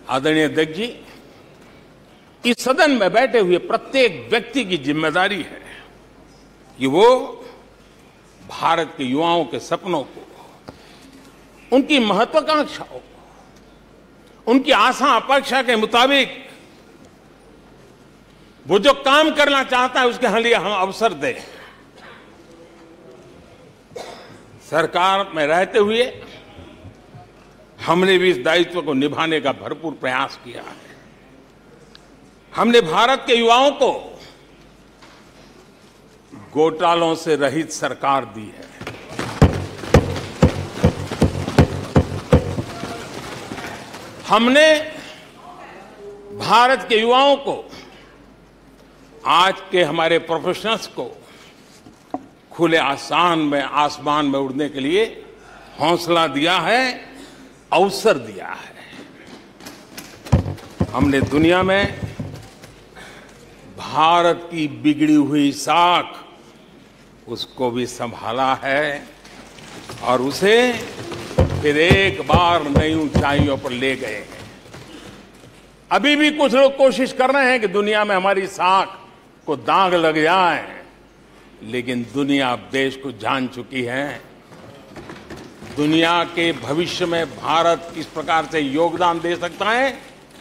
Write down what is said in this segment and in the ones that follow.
आदरणीय अध्यक्ष जी, इस सदन में बैठे हुए प्रत्येक व्यक्ति की जिम्मेदारी है कि वो भारत के युवाओं के सपनों को, उनकी महत्वाकांक्षाओं को, उनकी आशा अपेक्षा के मुताबिक वो जो काम करना चाहता है उसके लिए हम अवसर दें। सरकार में रहते हुए हमने भी इस दायित्व को निभाने का भरपूर प्रयास किया है। हमने भारत के युवाओं को घोटालों से रहित सरकार दी है। हमने भारत के युवाओं को, आज के हमारे प्रोफेशनल्स को खुले आसमान में उड़ने के लिए हौसला दिया है, अवसर दिया है। हमने दुनिया में भारत की बिगड़ी हुई साख, उसको भी संभाला है और उसे फिर एक बार नई ऊंचाइयों पर ले गए हैं। अभी भी कुछ लोग कोशिश कर रहे हैं कि दुनिया में हमारी साख को दाग लग जाए, लेकिन दुनिया अब देश को जान चुकी है। दुनिया के भविष्य में भारत किस प्रकार से योगदान दे सकता है,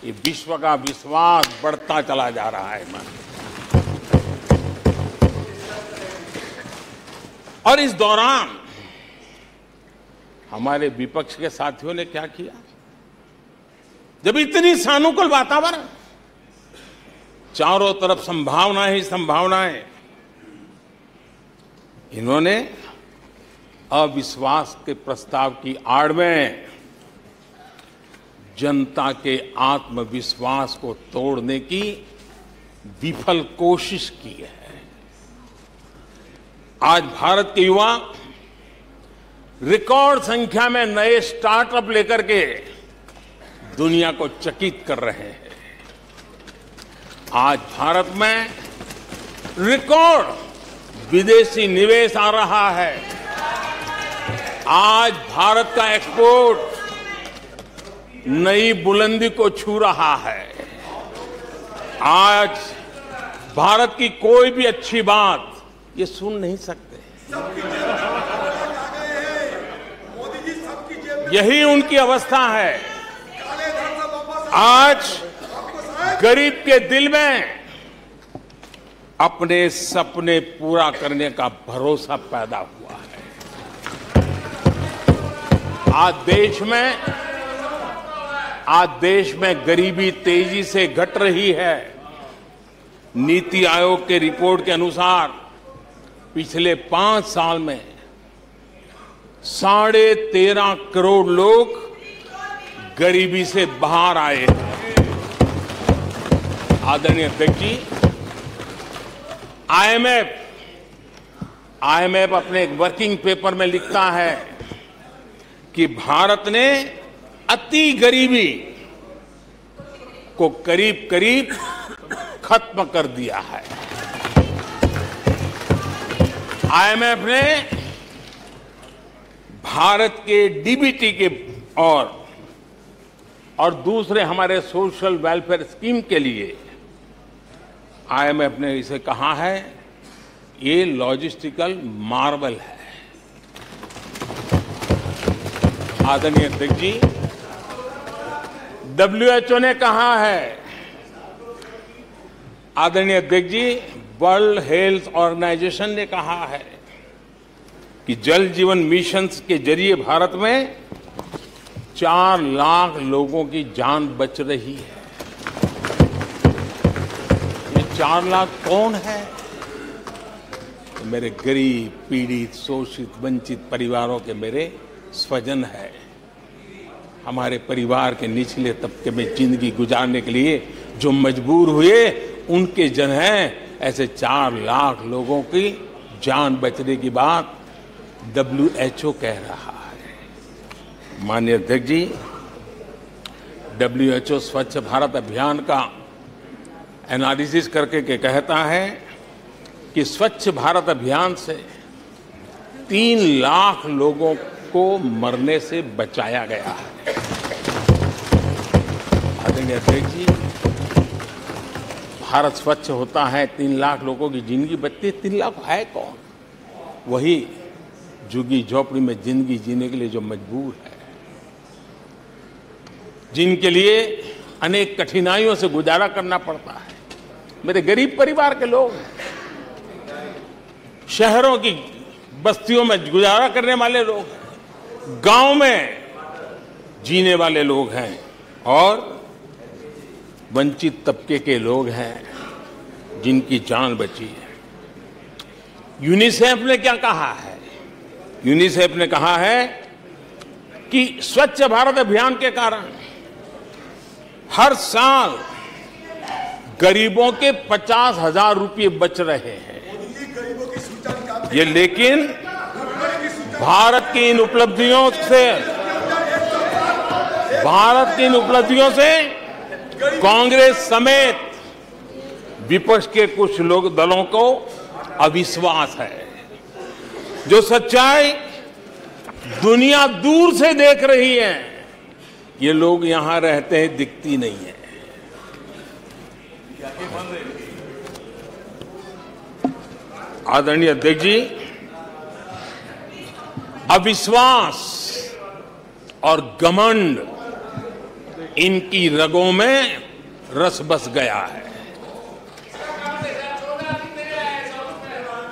ये विश्व का विश्वास बढ़ता चला जा रहा है। और इस दौरान हमारे विपक्ष के साथियों ने क्या किया? जब इतनी सानुकूल वातावरण, चारों तरफ संभावनाएं ही संभावनाएं, इन्होंने अविश्वास के प्रस्ताव की आड़ में जनता के आत्मविश्वास को तोड़ने की विफल कोशिश की है। आज भारत के युवा रिकॉर्ड संख्या में नए स्टार्टअप लेकर के दुनिया को चकित कर रहे हैं। आज भारत में रिकॉर्ड विदेशी निवेश आ रहा है। आज भारत का एक्सपोर्ट नई बुलंदी को छू रहा है। आज भारत की कोई भी अच्छी बात ये सुन नहीं सकते। यही उनकी अवस्था है। आज गरीब के दिल में अपने सपने पूरा करने का भरोसा पैदा हुआ है। आज देश में गरीबी तेजी से घट रही है। नीति आयोग के रिपोर्ट के अनुसार पिछले 5 साल में 13.5 करोड़ लोग गरीबी से बाहर आए हैं। आदरणीय अध्यक्ष जी, आईएमएफ अपने एक वर्किंग पेपर में लिखता है कि भारत ने अति गरीबी को करीब करीब खत्म कर दिया है। आईएमएफ ने भारत के डीबीटी के और दूसरे हमारे सोशल वेलफेयर स्कीम के लिए आईएमएफ ने इसे कहा है, ये लॉजिस्टिकल मार्वल है। आदरणीय अध्यक्ष जी, WHO ने कहा है, आदरणीय अध्यक्ष जी, वर्ल्ड हेल्थ ऑर्गेनाइजेशन ने कहा है कि जल जीवन मिशन के जरिए भारत में 4 लाख लोगों की जान बच रही है। ये 4 लाख कौन है? तो मेरे गरीब, पीड़ित, शोषित, वंचित परिवारों के मेरे स्वजन है। हमारे परिवार के निचले तबके में जिंदगी गुजारने के लिए जो मजबूर हुए, उनके जन हैं। ऐसे 4 लाख लोगों की जान बचने की बात WHO कह रहा है। माननीय अध्यक्ष जी, WHO स्वच्छ भारत अभियान का एनालिसिस करके के कहता है कि स्वच्छ भारत अभियान से 3 लाख लोगों को मरने से बचाया गया है। आदरणीय अध्यक्ष जी, भारत स्वच्छ होता है, 3 लाख लोगों की जिंदगी बचती है। 3 लाख है कौन? वही झुग्गी झोपड़ी में जिंदगी जीने के लिए जो मजबूर है, जिनके लिए अनेक कठिनाइयों से गुजारा करना पड़ता है। मेरे गरीब परिवार के लोग, शहरों की बस्तियों में गुजारा करने वाले लोग, गांव में जीने वाले लोग हैं और वंचित तबके के लोग हैं जिनकी जान बची है। यूनिसेफ ने क्या कहा है? यूनिसेफ ने कहा है कि स्वच्छ भारत अभियान के कारण हर साल गरीबों के 50,000 रुपये बच रहे हैं। ये लेकिन भारत की इन उपलब्धियों से कांग्रेस समेत विपक्ष के कुछ लोग दलों को अविश्वास है। जो सच्चाई दुनिया दूर से देख रही है, ये लोग यहां रहते हैं दिखती नहीं है। आदरणीय अध्यक्ष जी, अविश्वास और घमंड इनकी रगों में रस बस गया है।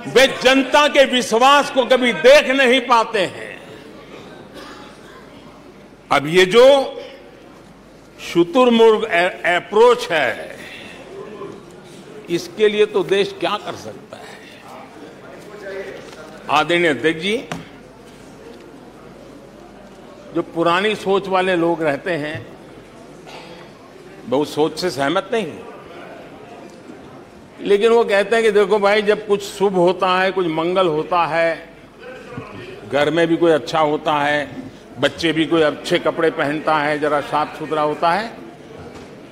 वे जनता के विश्वास को कभी देख नहीं पाते हैं। अब ये जो शुतुरमुर्ग अप्रोच है, इसके लिए तो देश क्या कर सकता है? आदरणीय अध्यक्ष जी, जो पुरानी सोच वाले लोग रहते हैं, वो उस सोच से सहमत नहीं, लेकिन वो कहते हैं कि देखो भाई, जब कुछ शुभ होता है, कुछ मंगल होता है, घर में भी कोई अच्छा होता है, बच्चे भी कोई अच्छे कपड़े पहनता है, जरा साफ सुथरा होता है,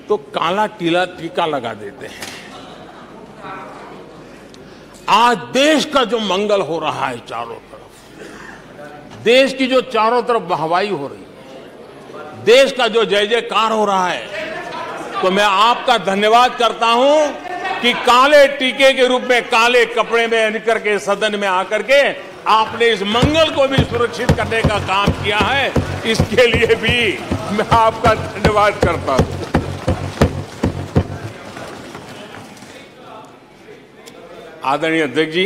तो काला टीका लगा देते हैं। आज देश का जो मंगल हो रहा है चारों तरफ, देश की जो चारों तरफ वाहवाही हो रही है, देश का जो जय जयकार हो रहा है, तो मैं आपका धन्यवाद करता हूं कि काले टीके के रूप में, काले कपड़े में निकल के सदन में आकर के आपने इस मंगल को भी सुरक्षित करने का काम किया है। इसके लिए भी मैं आपका धन्यवाद करता हूं। आदरणीय अध्यक्ष जी,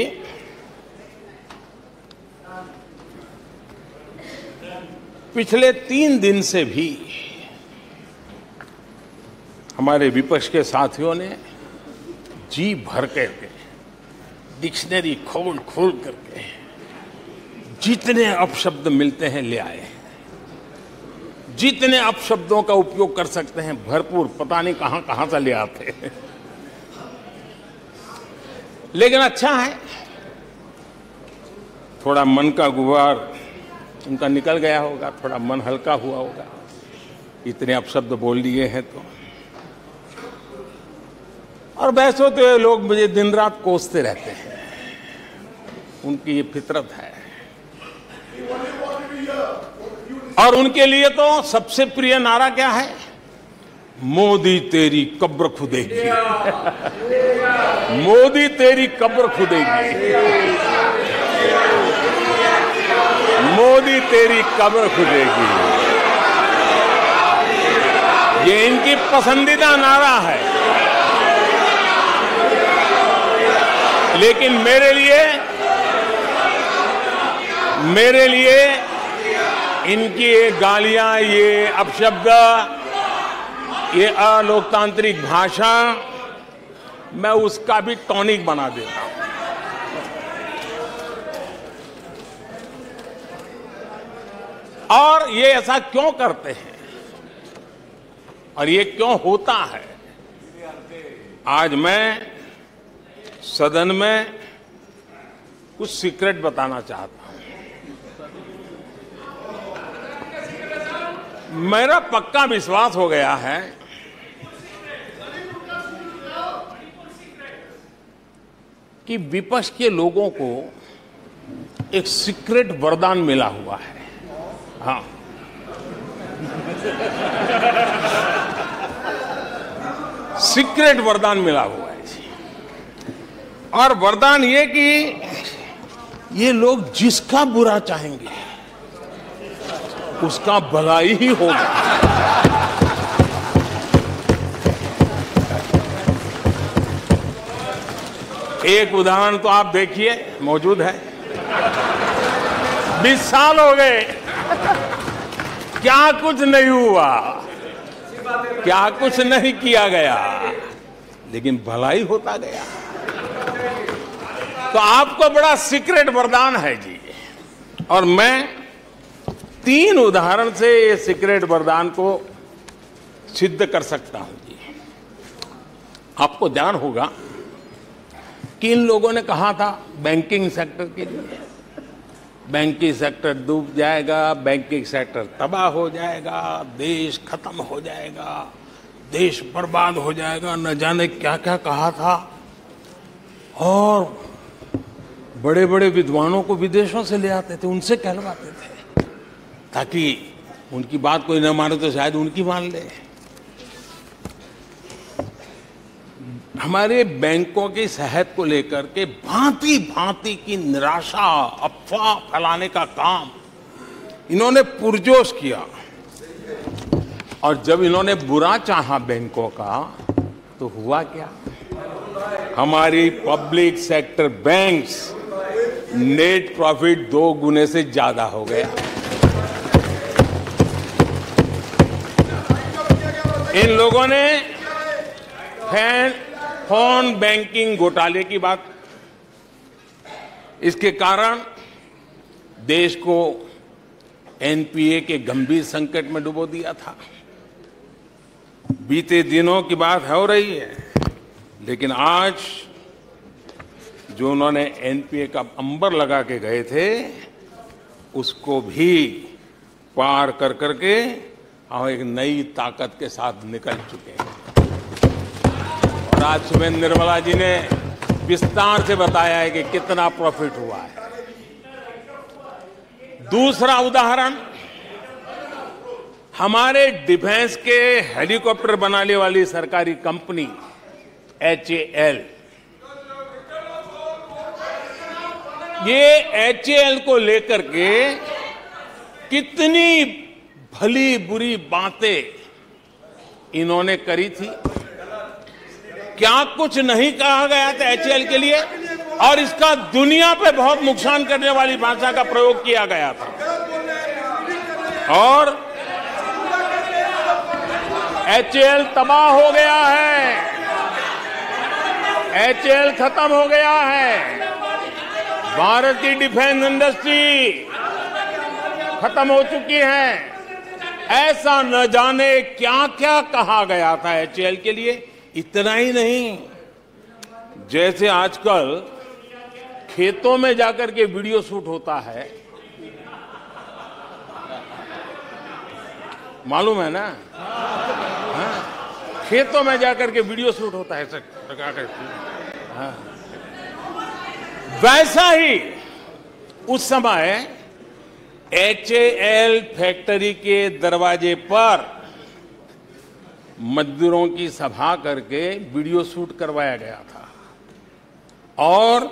पिछले 3 दिन से भी हमारे विपक्ष के साथियों ने जी भर करके, डिक्शनरी खोल खोल करके जितने अपशब्द मिलते हैं ले आए, जितने अपशब्दों का उपयोग कर सकते हैं भरपूर, पता नहीं कहां कहां से ले आते हैं। लेकिन अच्छा है, थोड़ा मन का गुबार उनका निकल गया होगा, थोड़ा मन हल्का हुआ होगा, इतने अपशब्द बोल दिए हैं तो। और वैसे तो ये लोग मुझे दिन रात कोसते रहते हैं, उनकी ये फितरत है। और उनके लिए तो सबसे प्रिय नारा क्या है? मोदी तेरी कब्र खुदेगी। मोदी तेरी कब्र खुदेगी, मोदी तेरी कब्र खुदेगी, ये इनकी पसंदीदा नारा है। लेकिन मेरे लिए इनकी ये गालियां, ये अपशब्द, ये अलोकतांत्रिक भाषा, मैं उसका भी टॉनिक बना देता हूं। और ये ऐसा क्यों करते हैं और ये क्यों होता है? आज मैं सदन में कुछ सीक्रेट बताना चाहता हूं। मेरा पक्का विश्वास हो गया है कि विपक्ष के लोगों को एक सीक्रेट वरदान मिला हुआ है। हाँ, सीक्रेट वरदान मिला हुआ है जी। और वरदान ये कि ये लोग जिसका बुरा चाहेंगे उसका भलाई ही होगा। एक उदाहरण तो आप देखिए, मौजूद है। 20 साल हो गए, क्या कुछ नहीं हुआ, क्या कुछ नहीं किया गया, लेकिन भलाई होता गया। तो आपको बड़ा सीक्रेट वरदान है जी। और मैं 3 उदाहरण से ये सीक्रेट वरदान को सिद्ध कर सकता हूं जी। आपको ध्यान होगा कि इन लोगों ने कहा था बैंकिंग सेक्टर के लिए, बैंकिंग सेक्टर डूब जाएगा, बैंकिंग सेक्टर तबाह हो जाएगा, देश खत्म हो जाएगा, देश बर्बाद हो जाएगा, न जाने क्या क्या कहा था। और बड़े बड़े विद्वानों को विदेशों से ले आते थे, उनसे कहलवाते थे, ताकि उनकी बात कोई न माने तो शायद उनकी मान ले। हमारे बैंकों की सेहत को लेकर के भांति भांति की निराशा, अफवाह फैलाने का काम इन्होंने पुरजोश किया। और जब इन्होंने बुरा चाहा बैंकों का, तो हुआ क्या? हमारी public sector banks net profit 2 गुने से ज्यादा हो गया। इन लोगों ने फोन बैंकिंग घोटाले की बात, इसके कारण देश को एनपीए के गंभीर संकट में डुबो दिया था। बीते दिनों की बात हो रही है, लेकिन आज जो उन्होंने एनपीए का अंबर लगा के गए थे, उसको भी पार कर करके हम एक नई ताकत के साथ निकल चुके हैं। और आज सुबह निर्मला जी ने विस्तार से बताया है कि कितना प्रॉफिट हुआ है। दूसरा उदाहरण, हमारे डिफेंस के हेलीकॉप्टर बनाने वाली सरकारी कंपनी HAL, ये HAL को लेकर के कितनी भली बुरी बातें इन्होंने करी थी। क्या कुछ नहीं कहा गया था HAL के लिए, और इसका दुनिया पे बहुत नुकसान करने वाली भाषा का प्रयोग किया गया था। और HAL तबाह हो गया है, HAL खत्म हो गया है, भारत की डिफेंस इंडस्ट्री खत्म हो चुकी है। ऐसा न जाने क्या क्या कहा गया था HAL के लिए। इतना ही नहीं, जैसे आजकल खेतों में जाकर के वीडियो शूट होता है, मालूम है ना? हाँ? खेतों में जाकर के वीडियो शूट होता है, हाँ। वैसा ही उस समय HAL फैक्ट्री के दरवाजे पर मजदूरों की सभा करके वीडियो शूट करवाया गया था, और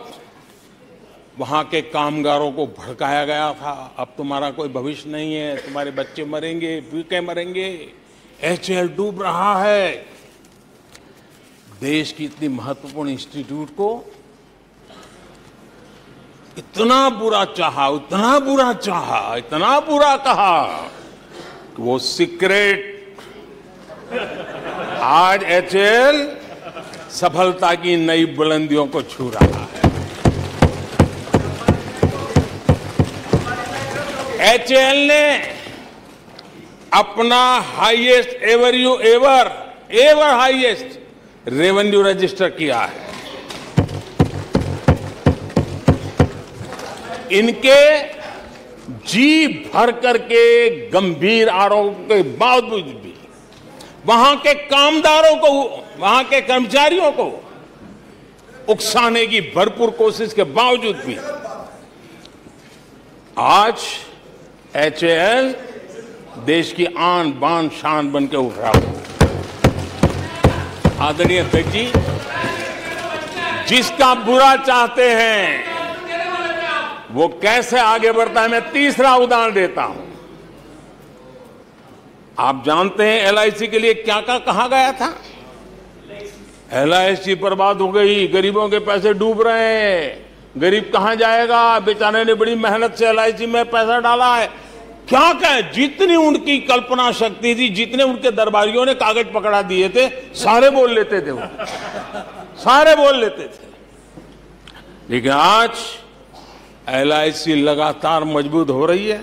वहां के कामगारों को भड़काया गया था। अब तुम्हारा कोई भविष्य नहीं है, तुम्हारे बच्चे मरेंगे, भूखे मरेंगे, HAL डूब रहा है। देश की इतनी महत्वपूर्ण इंस्टीट्यूट को इतना बुरा चाहा, इतना बुरा चाहा, इतना बुरा कहा कि वो सीक्रेट आज HAL सफलता की नई बुलंदियों को छू रहा है। HAL ने अपना highest ever highest revenue register किया है। इनके जी भर करके गंभीर आरोप के बावजूद भी, वहां के कामदारों को, वहां के कर्मचारियों को उकसाने की भरपूर कोशिश के बावजूद भी आज HAL देश की आन बान शान बन के उठ रहा है। आदरणीय अध्यक्ष जी, जिसका बुरा चाहते हैं वो कैसे आगे बढ़ता है, मैं तीसरा उदाहरण देता हूं। आप जानते हैं एलआईसी के लिए क्या क्या कहा गया था? एलआईसी बर्बाद हो गई, गरीबों के पैसे डूब रहे हैं, गरीब कहां जाएगा, बेचारे ने बड़ी मेहनत से एलआईसी में पैसा डाला है। क्या कहें, जितनी उनकी कल्पना शक्ति थी, जितने उनके दरबारियों ने कागज पकड़ा दिए थे, सारे बोल लेते थे वो, सारे बोल लेते थे। लेकिन आज एलआईसी लगातार मजबूत हो रही है।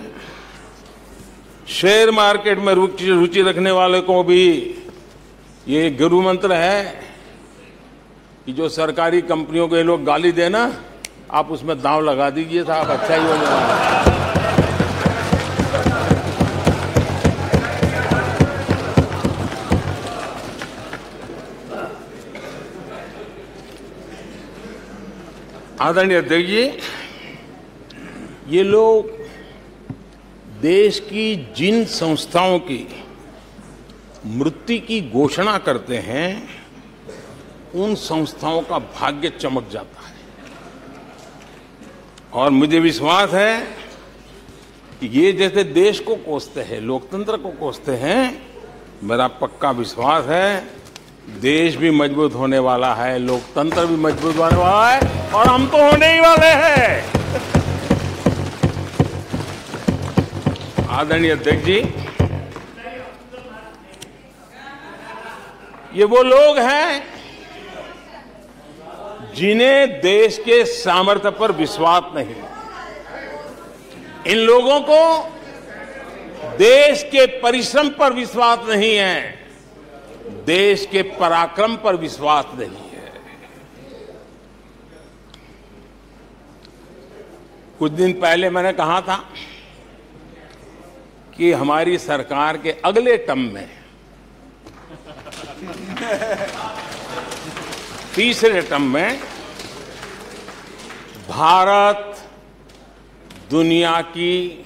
शेयर मार्केट में रुचि रखने वाले को भी ये गुरु मंत्र है कि जो सरकारी कंपनियों के लोग गाली देना, आप उसमें दांव लगा दीजिए साहब, अच्छा ही होने वाला है। आदरणीय अध्यक्ष जी, ये लोग देश की जिन संस्थाओं की मृत्यु की घोषणा करते हैं, उन संस्थाओं का भाग्य चमक जाता है। और मुझे विश्वास है कि ये जैसे देश को कोसते हैं, लोकतंत्र को कोसते हैं, मेरा पक्का विश्वास है देश भी मजबूत होने वाला है, लोकतंत्र भी मजबूत होने वाला है, और हम तो होने ही वाले हैं। आदरणीय अध्यक्ष जी, ये वो लोग हैं जिन्हें देश के सामर्थ्य पर विश्वास नहीं। इन लोगों को देश के परिश्रम पर विश्वास नहीं है, देश के पराक्रम पर विश्वास नहीं है। कुछ दिन पहले मैंने कहा था कि हमारी सरकार के अगले टर्म में, तीसरे टर्म में, भारत दुनिया की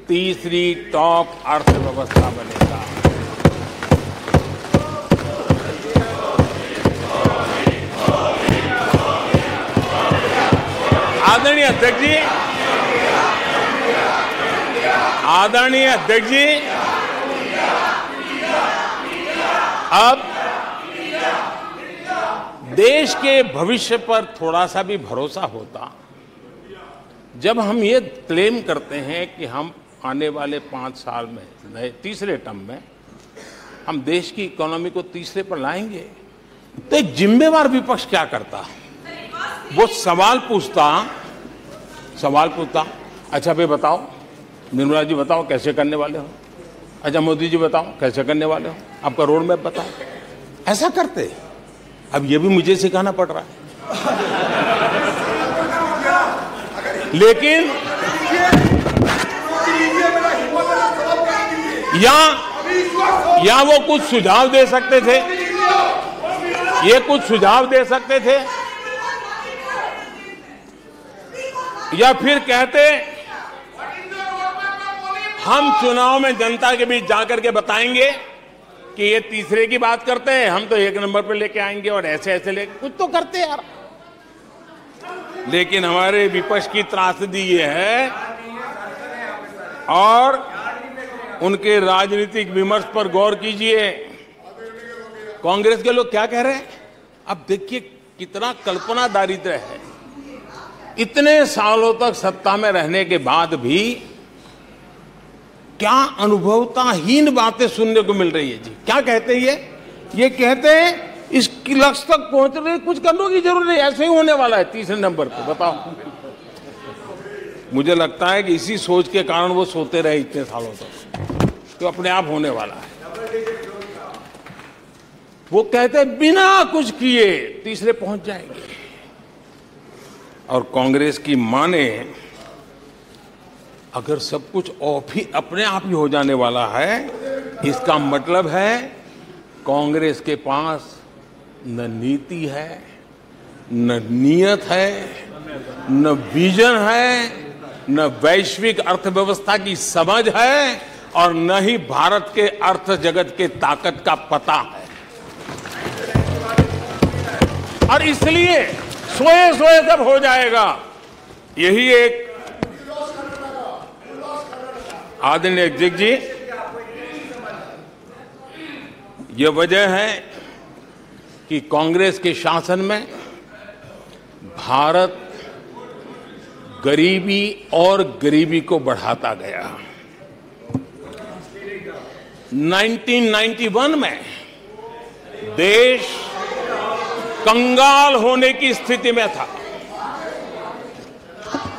तीसरी टॉप अर्थव्यवस्था बनेगा। आदरणीय अध्यक्ष जी, आदरणीय अध्यक्ष जी, अब देश के भविष्य पर थोड़ा सा भी भरोसा होता जब हम ये क्लेम करते हैं कि हम आने वाले 5 साल में, नए तीसरे टर्म में, हम देश की इकोनॉमी को तीसरे पर लाएंगे। तो एक जिम्मेवार विपक्ष क्या करता? वो सवाल पूछता, अच्छा भाई बताओ, निर्मला जी बताओ कैसे करने वाले हो, अच्छा मोदी जी बताओ कैसे करने वाले हो, आपका रोड मैप बताओ। ऐसा करते। अब ये भी मुझे सिखाना पड़ रहा है। लेकिन या वो कुछ सुझाव दे सकते थे, ये कुछ सुझाव दे सकते थे, या फिर कहते हम चुनाव में जनता के बीच जाकर के बताएंगे कि ये तीसरे की बात करते हैं, हम तो 1 नंबर पर लेके आएंगे, और ऐसे ऐसे लेके कुछ तो करते यार। लेकिन हमारे विपक्ष की त्रासदी ये है, और उनके राजनीतिक विमर्श पर गौर कीजिए। कांग्रेस के लोग क्या कह रहे हैं? अब देखिए कितना कल्पना दारिद्र्य है। इतने सालों तक सत्ता में रहने के बाद भी क्या अनुभवताहीन बातें सुनने को मिल रही है जी। क्या कहते हैं ये कहते हैं इस लक्ष्य तक पहुंचने कुछ करने की जरूरत नहीं, ऐसे ही होने वाला है तीसरे नंबर पे। बताओ, मुझे लगता है कि इसी सोच के कारण वो सोते रहे इतने सालों तक, तो अपने आप होने वाला है। वो कहते हैं बिना कुछ किए तीसरे पहुंच जाएंगे, और कांग्रेस की माने अगर सब कुछ अपने आप ही हो जाने वाला है, इसका मतलब है कांग्रेस के पास न नीति है, न नियत है, न विजन है, न वैश्विक अर्थव्यवस्था की समझ है, और न ही भारत के अर्थ जगत के ताकत का पता है। और इसलिए सोए सोए सब हो जाएगा। यही एक आदरणीय अध्यक्ष जी, ये वजह है कि कांग्रेस के शासन में भारत गरीबी और गरीबी को बढ़ाता गया। 1991 में देश कंगाल होने की स्थिति में था।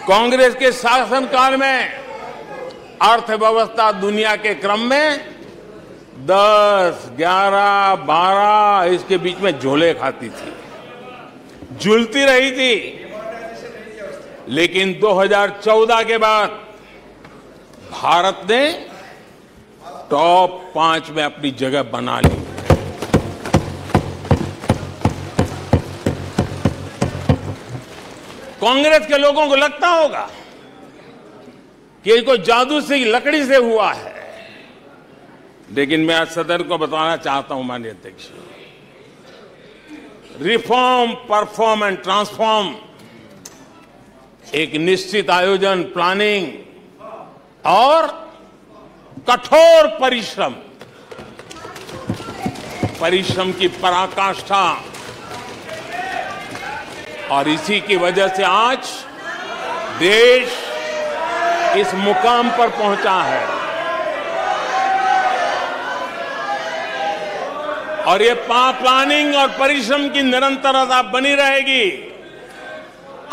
कांग्रेस के शासनकाल में अर्थव्यवस्था दुनिया के क्रम में 10, 11, 12 इसके बीच में झोले खाती थी, झूलती रही थी। लेकिन 2014 के बाद भारत ने टॉप 5 में अपनी जगह बना ली। कांग्रेस के लोगों को लगता होगा कि ये कोई जादू से लकड़ी से हुआ है, लेकिन मैं आज सदन को बताना चाहता हूं माननीय अध्यक्ष, रिफॉर्म, परफॉर्म एंड ट्रांसफॉर्म एक निश्चित आयोजन, प्लानिंग और कठोर परिश्रम की पराकाष्ठा, और इसी की वजह से आज देश इस मुकाम पर पहुंचा है। और ये प्लानिंग और परिश्रम की निरंतरता बनी रहेगी।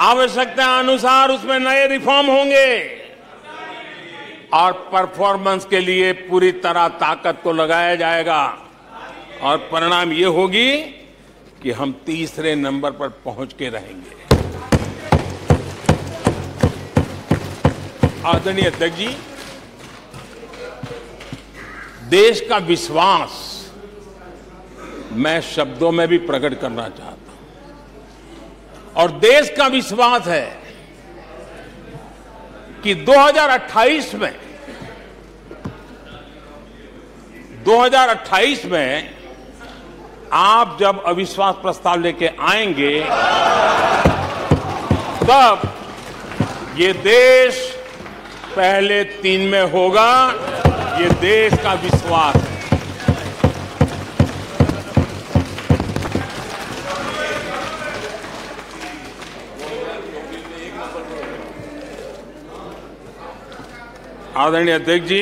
आवश्यकता अनुसार उसमें नए रिफॉर्म होंगे और परफॉर्मेंस के लिए पूरी तरह ताकत को लगाया जाएगा, और परिणाम ये होगी कि हम तीसरे नंबर पर पहुंच के रहेंगे। आदरणीय अध्यक्ष जी, देश का विश्वास मैं शब्दों में भी प्रकट करना चाहता हूं, और देश का विश्वास है कि 2028 में आप जब अविश्वास प्रस्ताव लेके आएंगे, तब ये देश पहले 3 में होगा। ये देश का विश्वास है। आदरणीय अध्यक्ष जी,